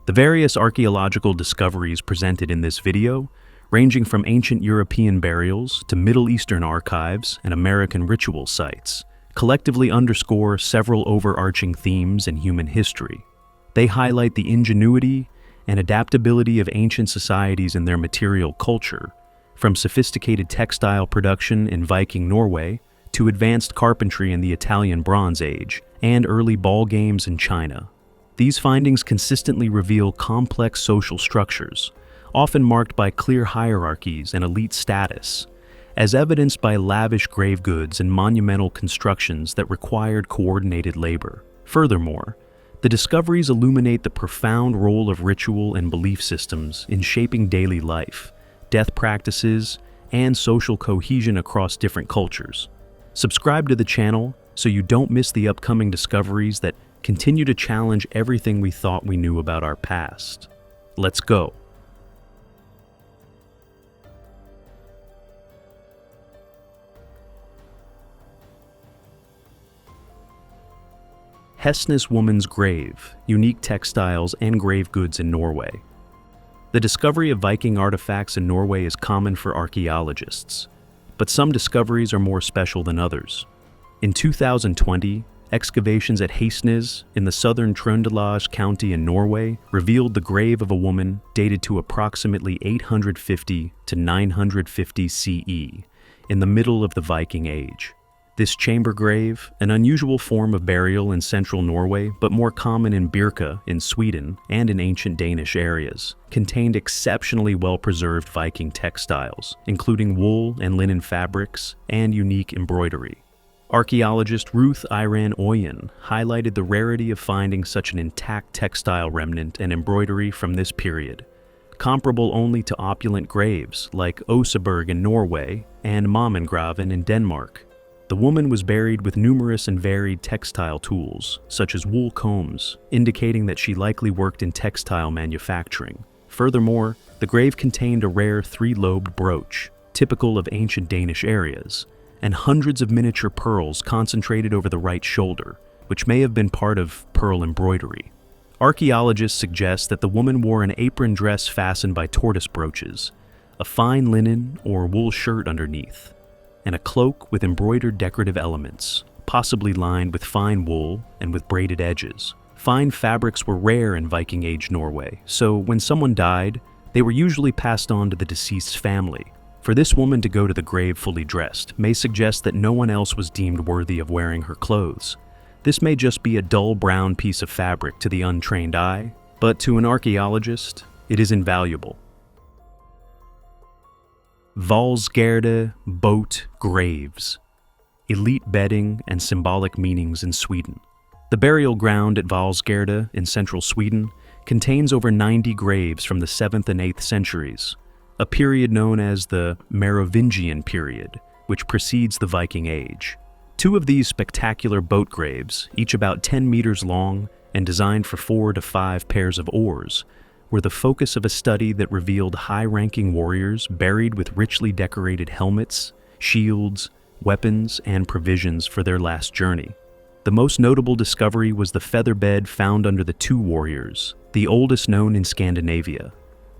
The various archaeological discoveries presented in this video, ranging from ancient European burials to Middle Eastern archives and American ritual sites, collectively underscore several overarching themes in human history. They highlight the ingenuity and adaptability of ancient societies in their material culture, from sophisticated textile production in Viking Norway to advanced carpentry in the Italian Bronze Age and early ball games in China. These findings consistently reveal complex social structures, often marked by clear hierarchies and elite status, as evidenced by lavish grave goods and monumental constructions that required coordinated labor. Furthermore, the discoveries illuminate the profound role of ritual and belief systems in shaping daily life, death practices, and social cohesion across different cultures. Subscribe to the channel so you don't miss the upcoming discoveries that continue to challenge everything we thought we knew about our past. Let's go. Hestnes woman's grave, unique textiles and grave goods in Norway. The discovery of Viking artifacts in Norway is common for archaeologists, but some discoveries are more special than others. In 2020, excavations at Hestnes in the southern Trøndelag County in Norway revealed the grave of a woman dated to approximately 850 to 950 CE, in the middle of the Viking Age. This chamber grave, an unusual form of burial in central Norway but more common in Birka in Sweden and in ancient Danish areas, contained exceptionally well-preserved Viking textiles, including wool and linen fabrics and unique embroidery. Archaeologist Ruth Iran Oyen highlighted the rarity of finding such an intact textile remnant and embroidery from this period, comparable only to opulent graves like Oseberg in Norway and Mammengraven in Denmark. The woman was buried with numerous and varied textile tools, such as wool combs, indicating that she likely worked in textile manufacturing. Furthermore, the grave contained a rare three-lobed brooch, typical of ancient Danish areas, and hundreds of miniature pearls concentrated over the right shoulder, which may have been part of pearl embroidery. Archaeologists suggest that the woman wore an apron dress fastened by tortoise brooches, a fine linen or wool shirt underneath, and a cloak with embroidered decorative elements, possibly lined with fine wool and with braided edges. Fine fabrics were rare in Viking Age Norway, so when someone died, they were usually passed on to the deceased's family. For this woman to go to the grave fully dressed may suggest that no one else was deemed worthy of wearing her clothes. This may just be a dull brown piece of fabric to the untrained eye, but to an archaeologist, it is invaluable. Valsgärde boat graves. Elite bedding and symbolic meanings in Sweden. The burial ground at Valsgärde in central Sweden contains over 90 graves from the 7th and 8th centuries, a period known as the Merovingian period, which precedes the Viking Age. Two of these spectacular boat graves, each about 10 meters long and designed for 4 to 5 pairs of oars, were the focus of a study that revealed high-ranking warriors buried with richly decorated helmets, shields, weapons, and provisions for their last journey. The most notable discovery was the feather bed found under the two warriors, the oldest known in Scandinavia.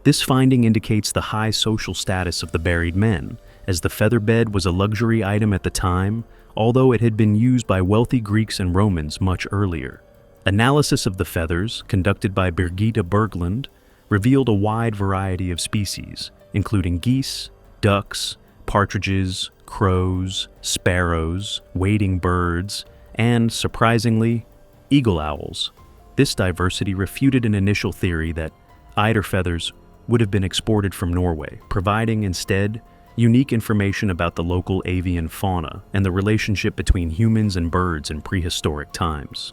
This finding indicates the high social status of the buried men, as the feather bed was a luxury item at the time, although it had been used by wealthy Greeks and Romans much earlier. Analysis of the feathers, conducted by Birgitta Berglund, revealed a wide variety of species, including geese, ducks, partridges, crows, sparrows, wading birds, and, surprisingly, eagle owls. This diversity refuted an initial theory that eider feathers would have been exported from Norway, providing instead unique information about the local avian fauna and the relationship between humans and birds in prehistoric times.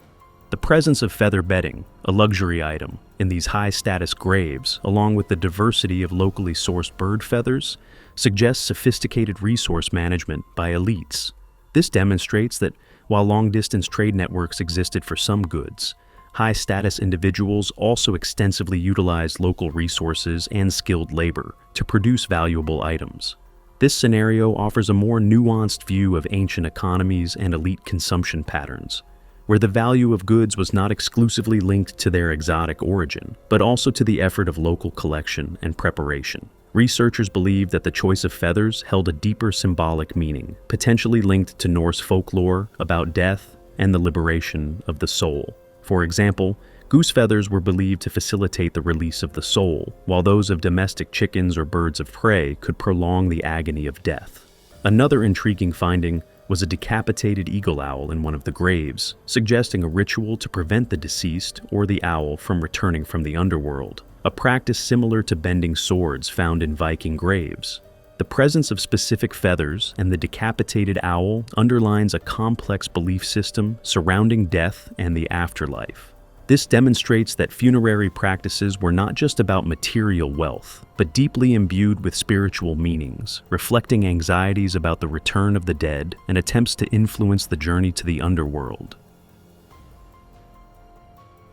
The presence of feather bedding, a luxury item, in these high-status graves, along with the diversity of locally sourced bird feathers, suggests sophisticated resource management by elites. This demonstrates that while long-distance trade networks existed for some goods, high-status individuals also extensively utilized local resources and skilled labor to produce valuable items. This scenario offers a more nuanced view of ancient economies and elite consumption patterns, where the value of goods was not exclusively linked to their exotic origin, but also to the effort of local collection and preparation. Researchers believe that the choice of feathers held a deeper symbolic meaning, potentially linked to Norse folklore about death and the liberation of the soul. For example, goose feathers were believed to facilitate the release of the soul, while those of domestic chickens or birds of prey could prolong the agony of death. Another intriguing finding was a decapitated eagle owl in one of the graves, suggesting a ritual to prevent the deceased or the owl from returning from the underworld, a practice similar to bending swords found in Viking graves. The presence of specific feathers and the decapitated owl underlines a complex belief system surrounding death and the afterlife. This demonstrates that funerary practices were not just about material wealth, but deeply imbued with spiritual meanings, reflecting anxieties about the return of the dead and attempts to influence the journey to the underworld.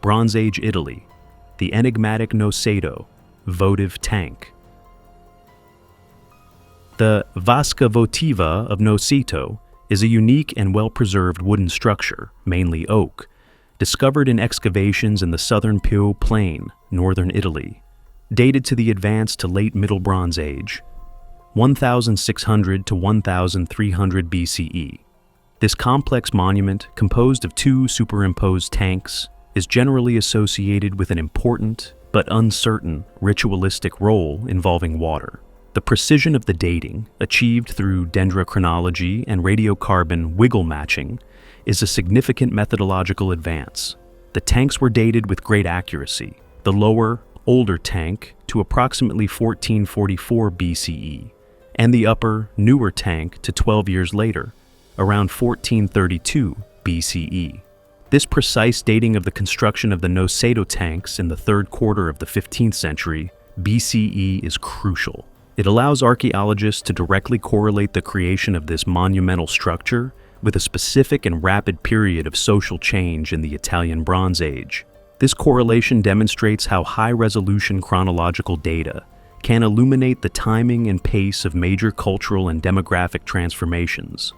Bronze Age Italy, the enigmatic Noceto, votive tank. The vasca votiva of Noceto is a unique and well-preserved wooden structure, mainly oak, discovered in excavations in the southern Pio Plain, northern Italy, dated to the advanced to late Middle Bronze Age, 1600 to 1300 BCE. This complex monument, composed of two superimposed tanks, is generally associated with an important, but uncertain, ritualistic role involving water. The precision of the dating, achieved through dendrochronology and radiocarbon wiggle matching, is a significant methodological advance. The tanks were dated with great accuracy, the lower, older tank to approximately 1444 BCE, and the upper, newer tank to 12 years later, around 1432 BCE. This precise dating of the construction of the Noceto tanks in the third quarter of the 15th century BCE is crucial. It allows archaeologists to directly correlate the creation of this monumental structure with a specific and rapid period of social change in the Italian Bronze Age. This correlation demonstrates how high-resolution chronological data can illuminate the timing and pace of major cultural and demographic transformations,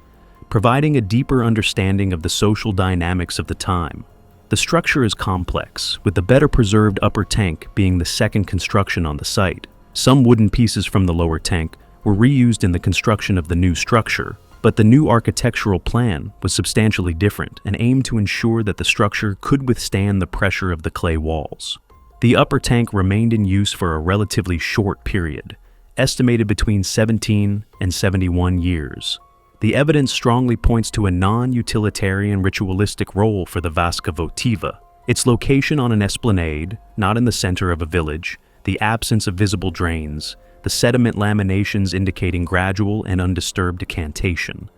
providing a deeper understanding of the social dynamics of the time. The structure is complex, with the better preserved upper tank being the second construction on the site. Some wooden pieces from the lower tank were reused in the construction of the new structure, but the new architectural plan was substantially different and aimed to ensure that the structure could withstand the pressure of the clay walls. The upper tank remained in use for a relatively short period, estimated between 17 and 71 years. The evidence strongly points to a non-utilitarian ritualistic role for the vasca votiva. Its location on an esplanade, not in the center of a village, the absence of visible drains, the sediment laminations indicating gradual and undisturbed decantation,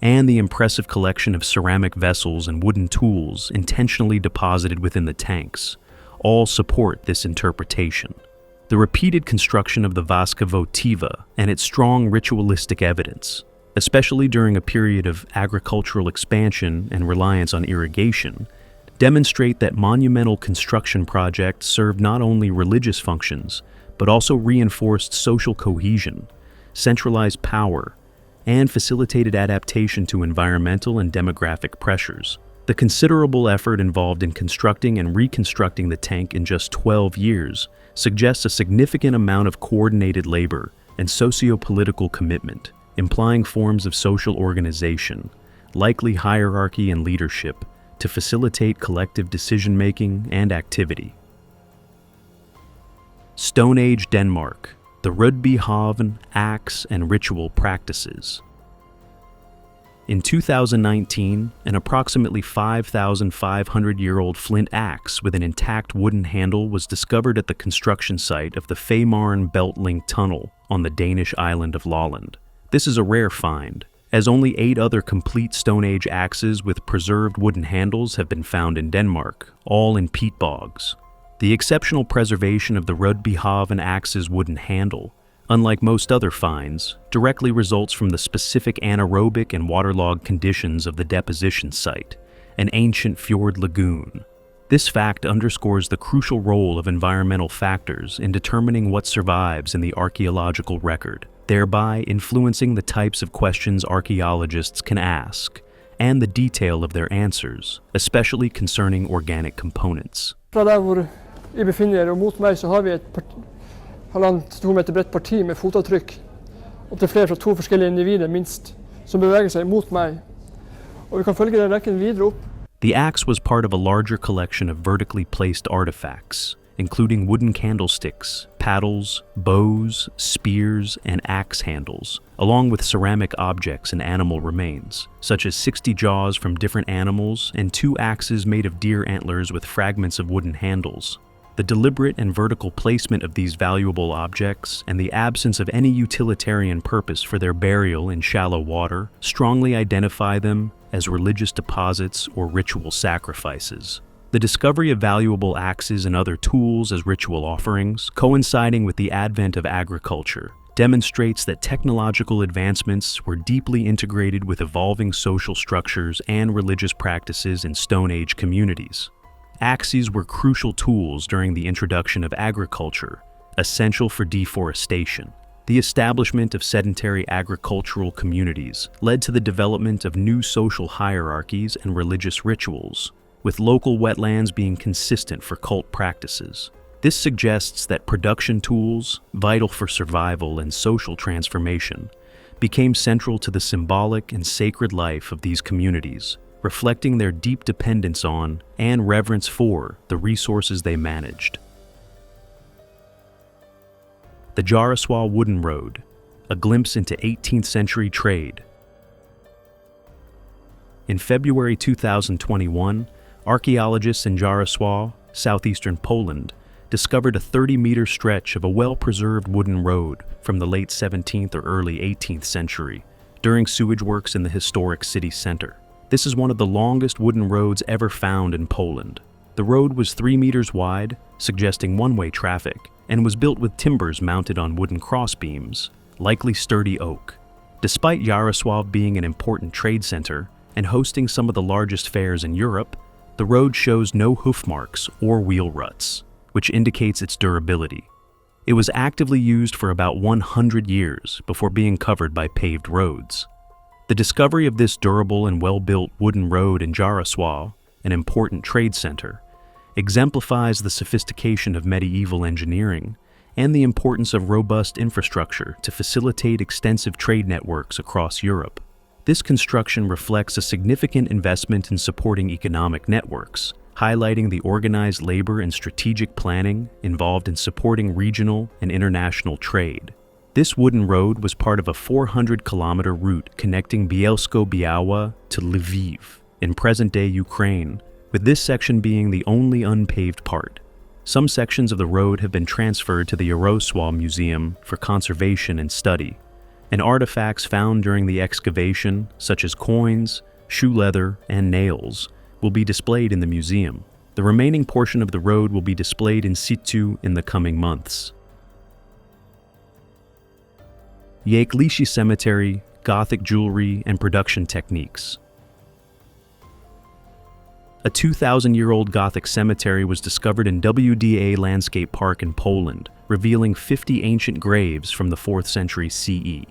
and the impressive collection of ceramic vessels and wooden tools intentionally deposited within the tanks, all support this interpretation. The repeated construction of the vasca votiva and its strong ritualistic evidence, especially during a period of agricultural expansion and reliance on irrigation, demonstrate that monumental construction projects served not only religious functions, but also reinforced social cohesion, centralized power, and facilitated adaptation to environmental and demographic pressures. The considerable effort involved in constructing and reconstructing the tank in just 12 years suggests a significant amount of coordinated labor and socio-political commitment, implying forms of social organization, likely hierarchy and leadership, to facilitate collective decision-making and activity. Stone Age Denmark, the Rudbyhavn axe and ritual practices. In 2019, an approximately 5,500-year-old flint axe with an intact wooden handle was discovered at the construction site of the Femern Belt-Link Tunnel on the Danish island of Lolland. This is a rare find, as only 8 other complete Stone Age axes with preserved wooden handles have been found in Denmark, all in peat bogs. The exceptional preservation of the Rudbyhavn axe's wooden handle, unlike most other finds, directly results from the specific anaerobic and waterlogged conditions of the deposition site, an ancient fjord lagoon. This fact underscores the crucial role of environmental factors in determining what survives in the archaeological record, thereby influencing the types of questions archaeologists can ask and the detail of their answers, especially concerning organic components. Fra der hvor jeg befinner dere og mot meg så har vi et 1,5–2 meter bredt parti med fotavtrykk. Opptil flere fra 2 forskjellige individer minst, som beveger seg mot meg. Og vi kan følge den rekken videre opp. The axe was part of a larger collection of vertically placed artifacts, including wooden candlesticks, paddles, bows, spears, and axe handles, along with ceramic objects and animal remains, such as 60 jaws from different animals and 2 axes made of deer antlers with fragments of wooden handles. The deliberate and vertical placement of these valuable objects and the absence of any utilitarian purpose for their burial in shallow water strongly identify them as religious deposits or ritual sacrifices. The discovery of valuable axes and other tools as ritual offerings, coinciding with the advent of agriculture, demonstrates that technological advancements were deeply integrated with evolving social structures and religious practices in Stone Age communities. Axes were crucial tools during the introduction of agriculture, essential for deforestation. The establishment of sedentary agricultural communities led to the development of new social hierarchies and religious rituals, with local wetlands being consistent for cult practices. This suggests that production tools, vital for survival and social transformation, became central to the symbolic and sacred life of these communities, reflecting their deep dependence on and reverence for the resources they managed. The Jaroswal Wooden Road, a glimpse into 18th century trade. In February 2021, archaeologists in Jaroswal, southeastern Poland, discovered a 30-meter stretch of a well-preserved wooden road from the late 17th or early 18th century during sewage works in the historic city center. This is one of the longest wooden roads ever found in Poland. The road was 3 meters wide, suggesting one-way traffic, and was built with timbers mounted on wooden crossbeams, likely sturdy oak. Despite Jarosław being an important trade center and hosting some of the largest fairs in Europe, the road shows no hoof marks or wheel ruts, which indicates its durability. It was actively used for about 100 years before being covered by paved roads. The discovery of this durable and well-built wooden road in Jarosław, an important trade center, exemplifies the sophistication of medieval engineering and the importance of robust infrastructure to facilitate extensive trade networks across Europe. This construction reflects a significant investment in supporting economic networks, highlighting the organized labor and strategic planning involved in supporting regional and international trade. This wooden road was part of a 400-kilometer route connecting Bielsko-Biała to Lviv, in present-day Ukraine, with this section being the only unpaved part. Some sections of the road have been transferred to the Jarosław Museum for conservation and study, and artifacts found during the excavation, such as coins, shoe leather, and nails, will be displayed in the museum. The remaining portion of the road will be displayed in situ in the coming months. Yaklishi Cemetery, Gothic jewelry, and production techniques. A 2,000-year-old Gothic cemetery was discovered in WDA Landscape Park in Poland, revealing 50 ancient graves from the 4th century CE.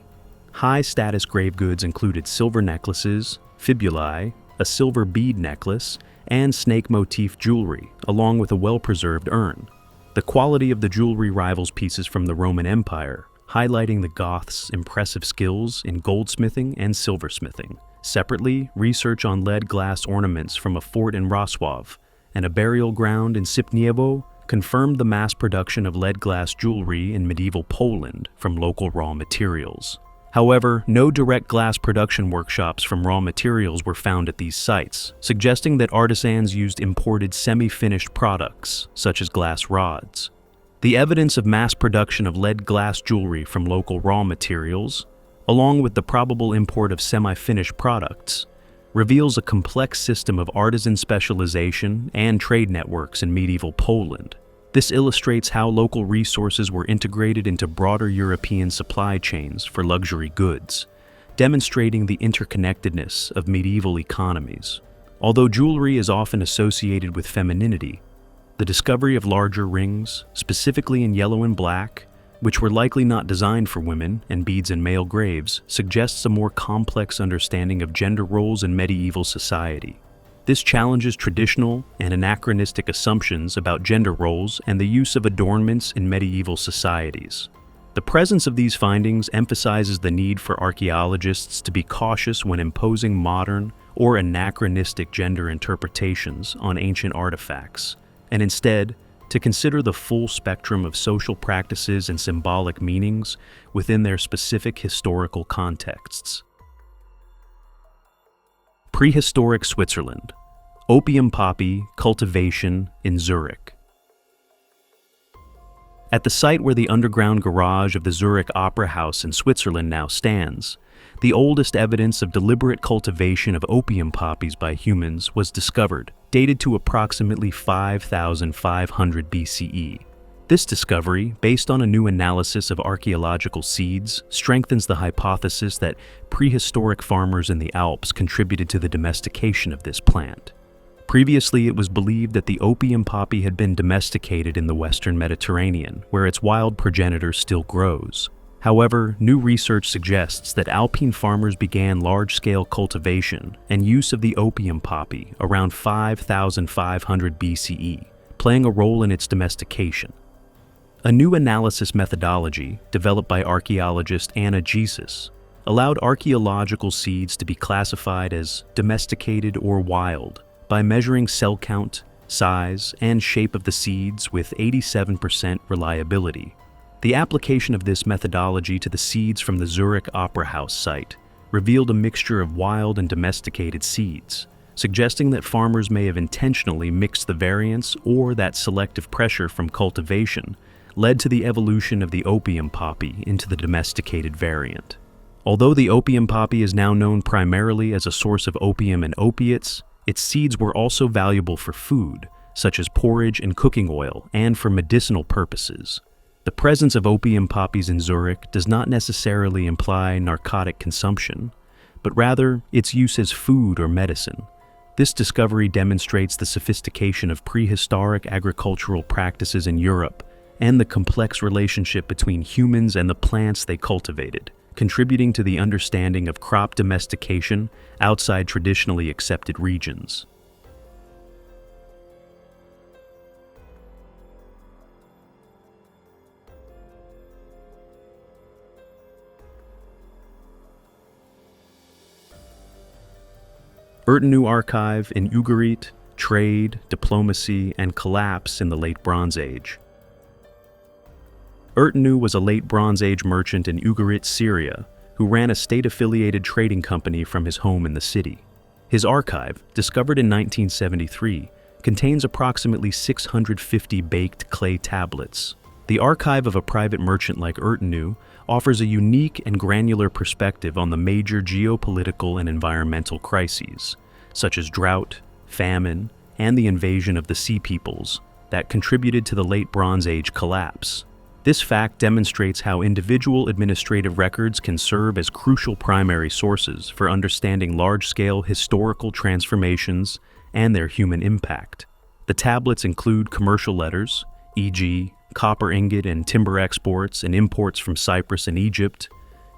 High-status grave goods included silver necklaces, fibulae, a silver bead necklace, and snake motif jewelry, along with a well-preserved urn. The quality of the jewelry rivals pieces from the Roman Empire, highlighting the Goths' impressive skills in goldsmithing and silversmithing. Separately, research on lead glass ornaments from a fort in Wrocław and a burial ground in Sypniewo confirmed the mass production of lead glass jewelry in medieval Poland from local raw materials. However, no direct glass production workshops from raw materials were found at these sites, suggesting that artisans used imported semi-finished products, such as glass rods. The evidence of mass production of lead glass jewelry from local raw materials, along with the probable import of semi-finished products, reveals a complex system of artisan specialization and trade networks in medieval Poland. This illustrates how local resources were integrated into broader European supply chains for luxury goods, demonstrating the interconnectedness of medieval economies. Although jewelry is often associated with femininity, the discovery of larger rings, specifically in yellow and black, which were likely not designed for women, and beads in male graves, suggests a more complex understanding of gender roles in medieval society. This challenges traditional and anachronistic assumptions about gender roles and the use of adornments in medieval societies. The presence of these findings emphasizes the need for archaeologists to be cautious when imposing modern or anachronistic gender interpretations on ancient artifacts, and instead, to consider the full spectrum of social practices and symbolic meanings within their specific historical contexts. Prehistoric Switzerland. Opium poppy cultivation in Zurich. At the site where the underground garage of the Zurich Opera House in Switzerland now stands, the oldest evidence of deliberate cultivation of opium poppies by humans was discovered, dated to approximately 5,500 BCE. This discovery, based on a new analysis of archaeological seeds, strengthens the hypothesis that prehistoric farmers in the Alps contributed to the domestication of this plant. Previously, it was believed that the opium poppy had been domesticated in the Western Mediterranean, where its wild progenitor still grows. However, new research suggests that Alpine farmers began large-scale cultivation and use of the opium poppy around 5,500 BCE, playing a role in its domestication. A new analysis methodology, developed by archaeologist Anna Jesus, allowed archaeological seeds to be classified as domesticated or wild by measuring cell count, size, and shape of the seeds with 87% reliability. The application of this methodology to the seeds from the Zurich Opera House site revealed a mixture of wild and domesticated seeds, suggesting that farmers may have intentionally mixed the variants or that selective pressure from cultivation led to the evolution of the opium poppy into the domesticated variant. Although the opium poppy is now known primarily as a source of opium and opiates, its seeds were also valuable for food, such as porridge and cooking oil, and for medicinal purposes. The presence of opium poppies in Zurich does not necessarily imply narcotic consumption, but rather its use as food or medicine. This discovery demonstrates the sophistication of prehistoric agricultural practices in Europe and the complex relationship between humans and the plants they cultivated, contributing to the understanding of crop domestication outside traditionally accepted regions. Ertenu Archive in Ugarit, Trade, Diplomacy, and Collapse in the Late Bronze Age. Ertenu was a Late Bronze Age merchant in Ugarit, Syria, who ran a state-affiliated trading company from his home in the city. His archive, discovered in 1973, contains approximately 650 baked clay tablets. The archive of a private merchant like Ertenu offers a unique and granular perspective on the major geopolitical and environmental crises, such as drought, famine, and the invasion of the Sea Peoples, that contributed to the Late Bronze Age collapse. This fact demonstrates how individual administrative records can serve as crucial primary sources for understanding large-scale historical transformations and their human impact. The tablets include commercial letters, e.g., copper ingot and timber exports and imports from Cyprus and Egypt,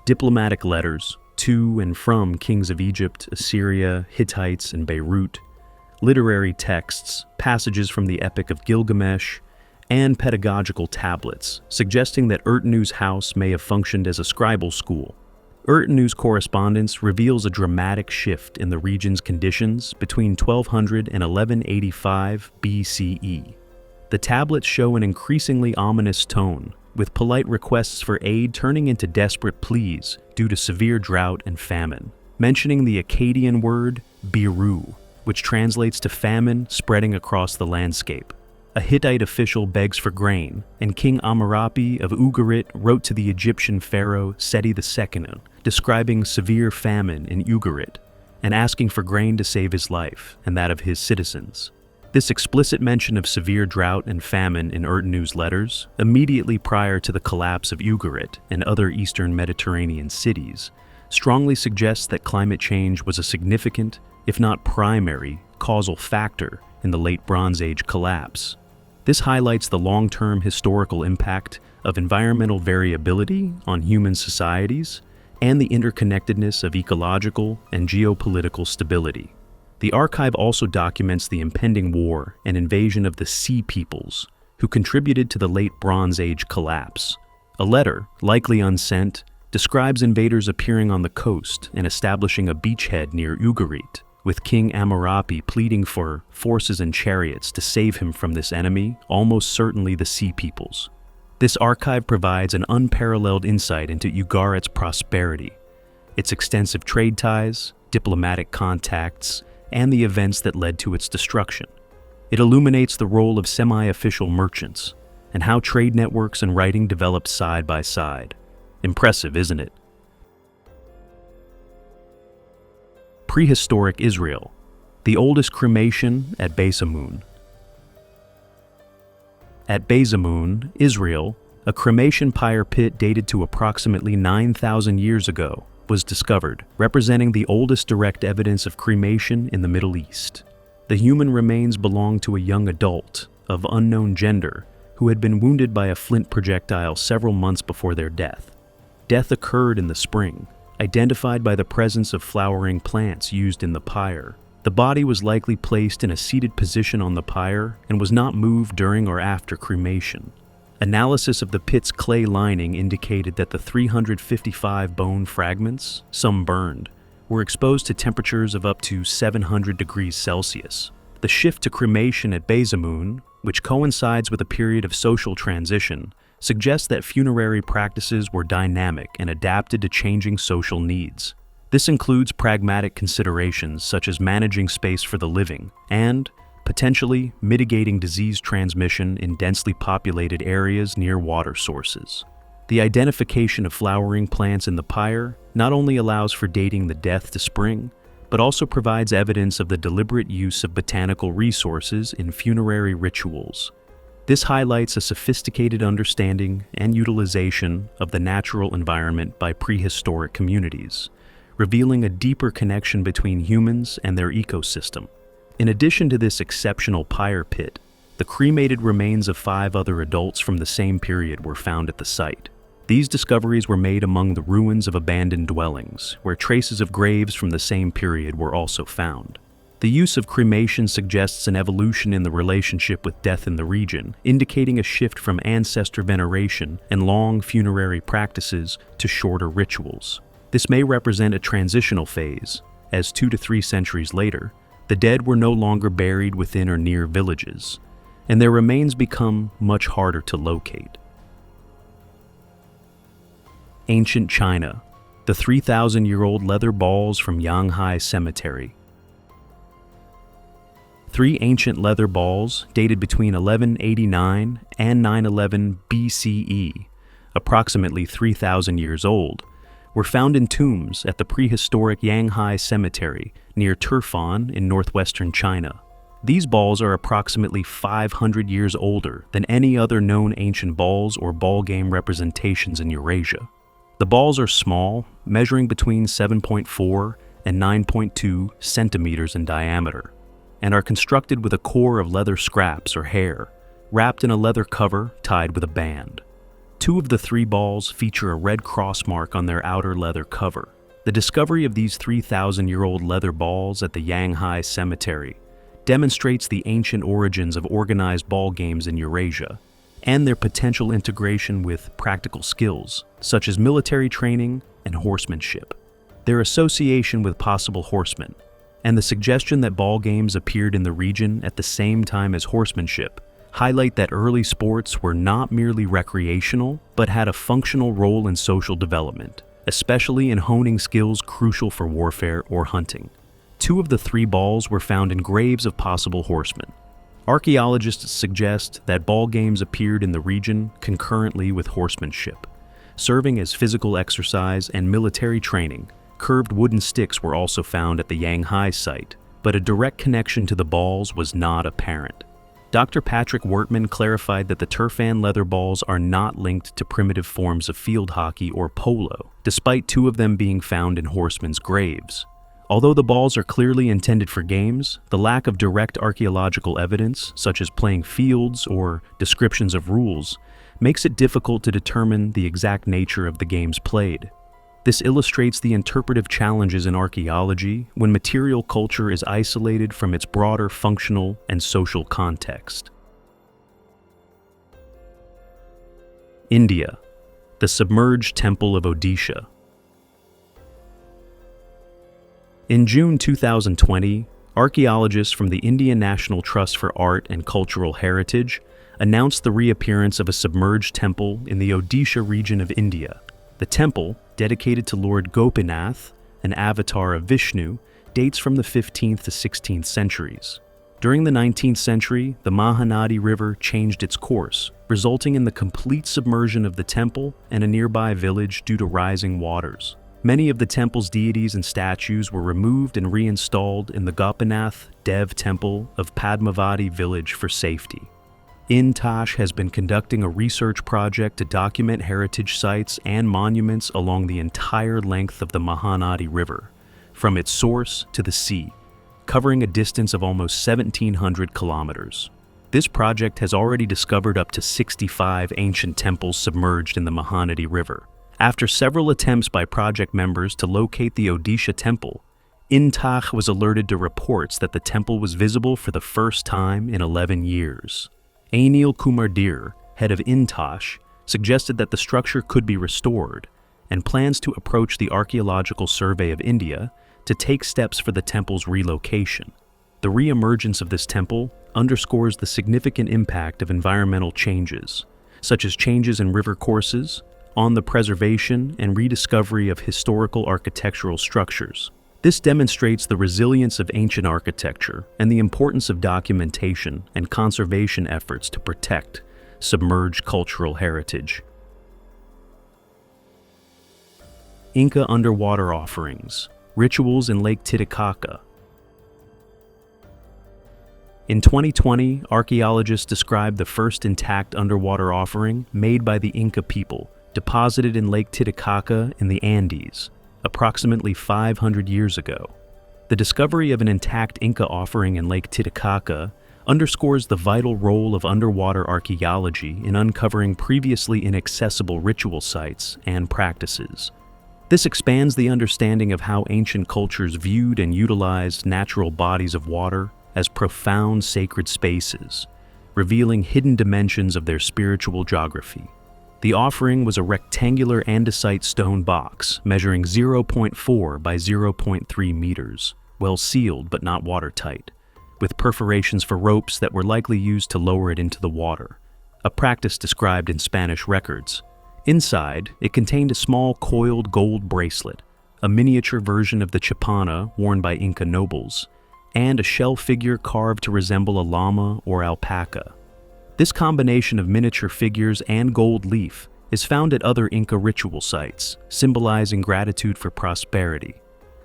diplomatic letters to and from kings of Egypt, Assyria, Hittites, and Beirut, literary texts, passages from the Epic of Gilgamesh, and pedagogical tablets, suggesting that Ertenu's house may have functioned as a scribal school. Ertenu's correspondence reveals a dramatic shift in the region's conditions between 1200 and 1185 BCE. The tablets show an increasingly ominous tone, with polite requests for aid turning into desperate pleas due to severe drought and famine, mentioning the Akkadian word biru, which translates to famine spreading across the landscape. A Hittite official begs for grain, and King Amurapi of Ugarit wrote to the Egyptian pharaoh Seti II, describing severe famine in Ugarit and asking for grain to save his life and that of his citizens. This explicit mention of severe drought and famine in Ertenu's letters, immediately prior to the collapse of Ugarit and other eastern Mediterranean cities, strongly suggests that climate change was a significant, if not primary, causal factor in the Late Bronze Age collapse. This highlights the long-term historical impact of environmental variability on human societies and the interconnectedness of ecological and geopolitical stability. The archive also documents the impending war and invasion of the Sea Peoples, who contributed to the late Bronze Age collapse. A letter, likely unsent, describes invaders appearing on the coast and establishing a beachhead near Ugarit, with King Amurapi pleading for forces and chariots to save him from this enemy, almost certainly the Sea Peoples. This archive provides an unparalleled insight into Ugarit's prosperity, its extensive trade ties, diplomatic contacts, and the events that led to its destruction. It illuminates the role of semi-official merchants and how trade networks and writing developed side by side. Impressive, isn't it? Prehistoric Israel, the oldest cremation at Beis-Amun. At Beis-Amun, Israel, a cremation pyre pit dated to approximately 9,000 years ago was discovered, representing the oldest direct evidence of cremation in the Middle East. The human remains belonged to a young adult of unknown gender who had been wounded by a flint projectile several months before their death. Death occurred in the spring, identified by the presence of flowering plants used in the pyre. The body was likely placed in a seated position on the pyre and was not moved during or after cremation. Analysis of the pit's clay lining indicated that the 355 bone fragments, some burned, were exposed to temperatures of up to 700 degrees Celsius. The shift to cremation at Beis-Amun, which coincides with a period of social transition, suggests that funerary practices were dynamic and adapted to changing social needs. This includes pragmatic considerations such as managing space for the living and, potentially, mitigating disease transmission in densely populated areas near water sources. The identification of flowering plants in the pyre not only allows for dating the death to spring, but also provides evidence of the deliberate use of botanical resources in funerary rituals. This highlights a sophisticated understanding and utilization of the natural environment by prehistoric communities, revealing a deeper connection between humans and their ecosystem. In addition to this exceptional pyre pit, the cremated remains of 5 other adults from the same period were found at the site. These discoveries were made among the ruins of abandoned dwellings, where traces of graves from the same period were also found. The use of cremation suggests an evolution in the relationship with death in the region, indicating a shift from ancestor veneration and long funerary practices to shorter rituals. This may represent a transitional phase, as 2 to 3 centuries later, the dead were no longer buried within or near villages, and their remains become much harder to locate. Ancient China, the 3,000-year-old leather balls from Yanghai Cemetery. 3 ancient leather balls dated between 1189 and 911 BCE, approximately 3,000 years old, were found in tombs at the prehistoric Yanghai Cemetery near Turfan in northwestern China. These balls are approximately 500 years older than any other known ancient balls or ball game representations in Eurasia. The balls are small, measuring between 7.4 and 9.2 centimeters in diameter, and are constructed with a core of leather scraps or hair, wrapped in a leather cover tied with a band. 2 of the 3 balls feature a red cross mark on their outer leather cover. The discovery of these 3,000-year-old leather balls at the Yanghai Cemetery demonstrates the ancient origins of organized ball games in Eurasia, and their potential integration with practical skills, such as military training and horsemanship. Their association with possible horsemen, and the suggestion that ball games appeared in the region at the same time as horsemanship, highlight that early sports were not merely recreational, but had a functional role in social development, especially in honing skills crucial for warfare or hunting. 2 of the 3 balls were found in graves of possible horsemen. Archaeologists suggest that ball games appeared in the region concurrently with horsemanship, serving as physical exercise and military training. Curved wooden sticks were also found at the Yanghai site, but a direct connection to the balls was not apparent. Dr. Patrick Wertman clarified that the Turfan leather balls are not linked to primitive forms of field hockey or polo, despite 2 of them being found in horsemen's graves. Although the balls are clearly intended for games, the lack of direct archaeological evidence, such as playing fields or descriptions of rules, makes it difficult to determine the exact nature of the games played. This illustrates the interpretive challenges in archaeology when material culture is isolated from its broader functional and social context. India, the submerged temple of Odisha. In June 2020, archaeologists from the Indian National Trust for Art and Cultural Heritage announced the reappearance of a submerged temple in the Odisha region of India. The temple, dedicated to Lord Gopinath, an avatar of Vishnu, dates from the 15th to 16th centuries. During the 19th century, the Mahanadi River changed its course, resulting in the complete submersion of the temple and a nearby village due to rising waters. Many of the temple's deities and statues were removed and reinstalled in the Gopinath Dev Temple of Padmavati village for safety. InTash has been conducting a research project to document heritage sites and monuments along the entire length of the Mahanadi River, from its source to the sea, covering a distance of almost 1,700 kilometers. This project has already discovered up to 65 ancient temples submerged in the Mahanadi River. After several attempts by project members to locate the Odisha temple, InTash was alerted to reports that the temple was visible for the first time in 11 years. Anil Kumar Dir, head of InTash, suggested that the structure could be restored and plans to approach the Archaeological Survey of India to take steps for the temple's relocation. The re-emergence of this temple underscores the significant impact of environmental changes, such as changes in river courses, on the preservation and rediscovery of historical architectural structures. This demonstrates the resilience of ancient architecture and the importance of documentation and conservation efforts to protect submerged cultural heritage. Inca underwater offerings, rituals in Lake Titicaca. In 2020, archaeologists described the first intact underwater offering made by the Inca people, deposited in Lake Titicaca in the Andes, approximately 500 years ago. The discovery of an intact Inca offering in Lake Titicaca underscores the vital role of underwater archaeology in uncovering previously inaccessible ritual sites and practices. This expands the understanding of how ancient cultures viewed and utilized natural bodies of water as profound sacred spaces, revealing hidden dimensions of their spiritual geography. The offering was a rectangular andesite stone box measuring 0.4 by 0.3 meters, well sealed but not watertight, with perforations for ropes that were likely used to lower it into the water, a practice described in Spanish records. Inside, it contained a small coiled gold bracelet, a miniature version of the chapana worn by Inca nobles, and a shell figure carved to resemble a llama or alpaca. This combination of miniature figures and gold leaf is found at other Inca ritual sites, symbolizing gratitude for prosperity.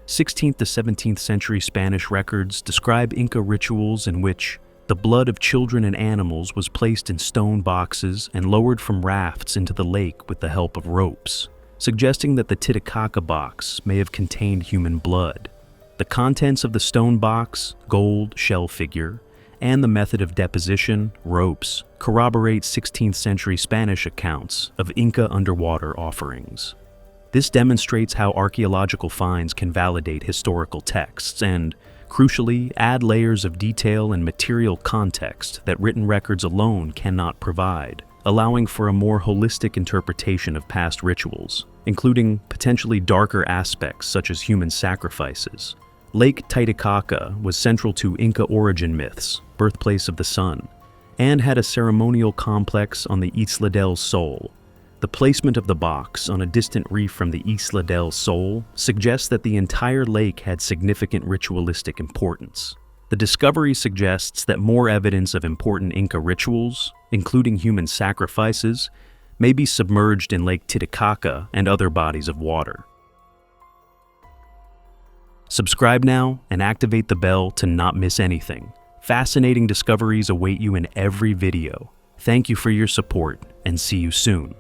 16th to 17th century Spanish records describe Inca rituals in which the blood of children and animals was placed in stone boxes and lowered from rafts into the lake with the help of ropes, suggesting that the Titicaca box may have contained human blood. The contents of the stone box, gold shell figure, and the method of deposition, ropes, corroborate 16th century Spanish accounts of Inca underwater offerings. This demonstrates how archaeological finds can validate historical texts and, crucially, add layers of detail and material context that written records alone cannot provide, allowing for a more holistic interpretation of past rituals, including potentially darker aspects such as human sacrifices. Lake Titicaca was central to Inca origin myths, birthplace of the sun, and had a ceremonial complex on the Isla del Sol. The placement of the box on a distant reef from the Isla del Sol suggests that the entire lake had significant ritualistic importance. The discovery suggests that more evidence of important Inca rituals, including human sacrifices, may be submerged in Lake Titicaca and other bodies of water. Subscribe now and activate the bell to not miss anything. Fascinating discoveries await you in every video. Thank you for your support and see you soon.